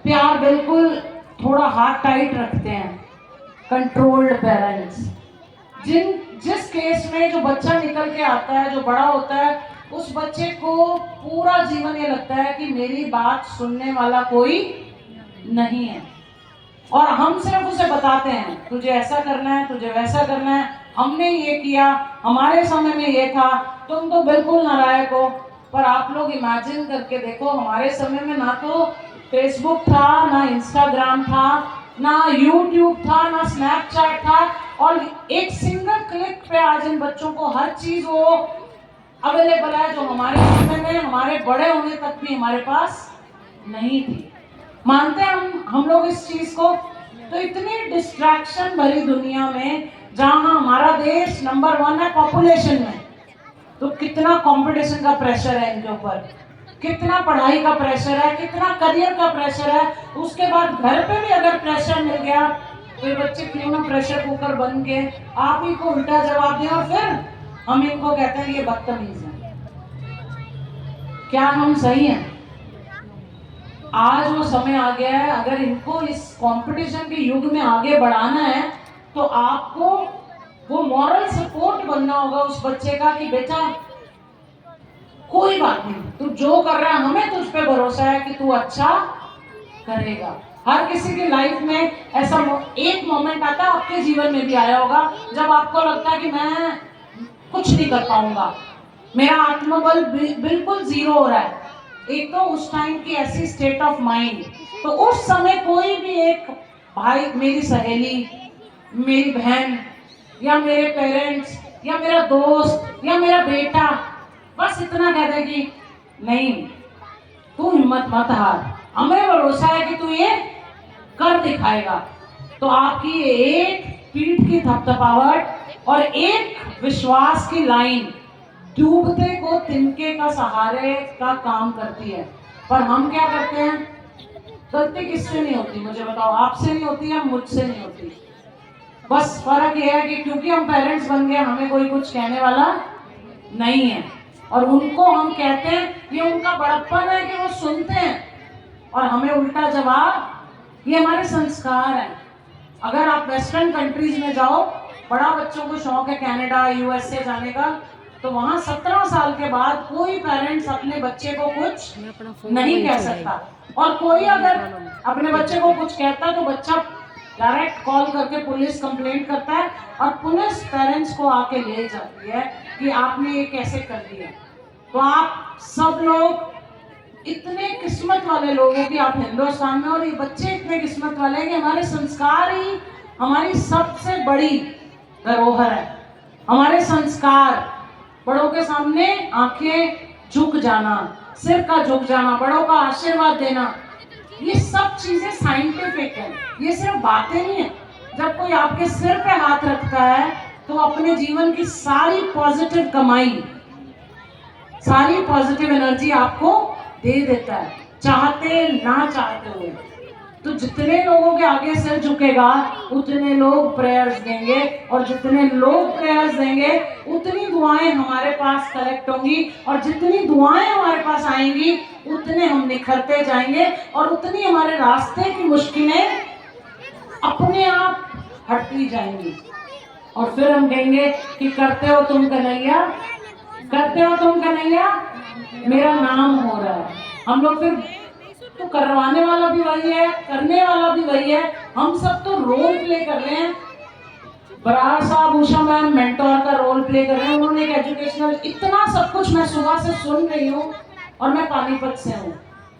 प्यार बिल्कुल थोड़ा हाथ टाइट रखते हैं कंट्रोल्ड पेरेंट्स। जिस केस में जो बच्चा निकल के आता है, जो बड़ा होता है, उस बच्चे को पूरा जीवन ये लगता है कि मेरी बात सुनने वाला कोई नहीं है, और हम सिर्फ उसे बताते हैं तुझे ऐसा करना है, तुझे वैसा करना है, हमने ये किया, हमारे समय में ये था, तुम तो बिल्कुल नालायक हो। पर आप लोग इमेजिन करके देखो, हमारे समय में ना तो फेसबुक था, ना इंस्टाग्राम था, ना यूट्यूब था, ना स्नैपचैट था, और एक सिंगल क्लिक पे आज इन बच्चों को हर चीज वो अवेलेबल है जो हमारे समय में, हमारे बड़े होने तक भी हमारे पास नहीं थी। मानते हैं हम लोग इस चीज को? तो इतनी डिस्ट्रैक्शन भरी दुनिया में, जहां हमारा देश नंबर 1 है पॉपुलेशन में, तो कितना कंपटीशन का प्रेशर है इनके ऊपर, कितना पढ़ाई का प्रेशर है, कितना करियर का प्रेशर है। उसके बाद घर पे भी अगर प्रेशर मिल गया तो ये बच्चे क्यों ना प्रेशर कुकर बन के आप ही को उल्टा जवाब दें, और फिर हम इनको कहते हैं ये बदतमीज है। क्या हम सही हैं? आज वो समय आ गया है, अगर इनको इस कंपटीशन के युग में आगे बढ़ाना है तो आपको वो मॉरल सपोर्ट बनना होगा उस बच्चे का कि बेटा कोई बात नहीं, तू जो कर रहा है हमें तुझ पे भरोसा है कि तू अच्छा करेगा। हर किसी की लाइफ में ऐसा एक मोमेंट आता है, आपके जीवन में भी आया होगा, जब आपको लगता है कि मैं कुछ नहीं कर पाऊंगा, मेरा आत्मबल बिल्कुल जीरो हो रहा है। एक तो उस टाइम की ऐसी स्टेट ऑफ माइंड, तो उस समय कोई भी एक भाई, मेरी सहेली, मेरी बहन, या मेरे पेरेंट्स, या मेरा दोस्त, या मेरा बेटा बस इतना कह दे कि नहीं, तू हिम्मत मत हार, हमें भरोसा है कि तू ये कर दिखाएगा, तो आपकी एक पीठ की थपथपाहट और एक विश्वास की लाइन डूबते को तिनके का सहारे का काम करती है। पर हम क्या करते हैं? गलती किससे नहीं होती मुझे बताओ? आपसे नहीं होती या मुझसे नहीं होती? बस फर्क यह है कि क्योंकि हम पेरेंट्स बन गए, हमें कोई कुछ कहने वाला नहीं है, और उनको हम कहते हैं, ये उनका बड़प्पन है कि वो सुनते हैं और हमें उल्टा जवाब। ये हमारे संस्कार हैं। अगर आप वेस्टर्न कंट्रीज में जाओ, बड़ा बच्चों को शौक है कनाडा, यूएसए जाने का, तो वहां 17 साल के बाद कोई पेरेंट्स अपने बच्चे को कुछ नहीं कह सकता, और कोई अगर अपने बच्चे को कुछ कहता तो बच्चा डायरेक्ट कॉल करके पुलिस कंप्लेंट करता है, और पुलिस पेरेंट्स को आके ले जाती है कि आपने ये कैसे कर दिया। तो आप सब लोग इतने किस्मत वाले लोग हो कि आप हिंदुस्तान में, और ये बच्चे इतने किस्मत वाले हैं कि हमारे संस्कार ही हमारी सबसे बड़ी धरोहर है। हमारे संस्कार, बड़ों के सामने आंखें झुक जाना, सिर का झुक जाना, बड़ों का आशीर्वाद देना, ये सब चीजें साइंटिफिक है, ये सिर्फ बातें नहीं है। जब कोई आपके सिर पे हाथ रखता है तो अपने जीवन की सारी पॉजिटिव कमाई, सारी पॉजिटिव एनर्जी आपको दे देता है, चाहते ना चाहते हुए। तो जितने लोगों के आगे सिर झुकेगा उतने लोग प्रेयर्स देंगे, और जितने लोग प्रेयर्स देंगे उतनी दुआएं हमारे पास कलेक्ट होंगी, और जितनी दुआएं हमारे पास आएंगी उतने हम निखरते जाएंगे, और उतनी हमारे रास्ते की मुश्किलें अपने आप हटती जाएंगी। और फिर हम कहेंगे कि करते हो तुम कन्हैया, करते हो तुम कन्हैया, मेरा नाम हो रहा है। हम लोग फिर तो करवाने वाला भी वही है, करने वाला भी वही है, हम सब तो रोल प्ले कर रहे हैं। बराड़ साहब, उषा मैम मेंटोर का रोल प्ले कर रहे हैं, उन्होंने एक एजुकेशनल, इतना सब कुछ मैं सुबह से सुन रही हूँ, और मैं पानीपत से हूँ।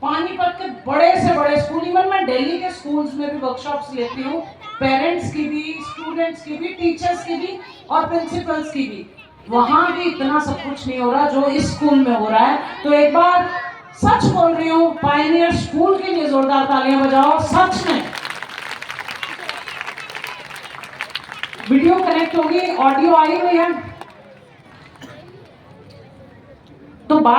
पानीपत के बड़े से बड़े स्कूल, इवन मैं दिल्ली के स्कूल्स में भी वर्कशॉप्स लेती हूँ, पेरेंट्स की भी, स्टूडेंट्स की भी, टीचर्स की भी, और प्रिंसिपल्स की भी। वहां भी इतना सब कुछ नहीं हो रहा जो इस स्कूल में हो रहा है। तो एक बार सच बोल रही हूँ, पायनियर स्कूल के लिए जोरदार तालियां बजाओ। सच में वीडियो कनेक्ट होगी, ऑडियो आई हुई है, तो बात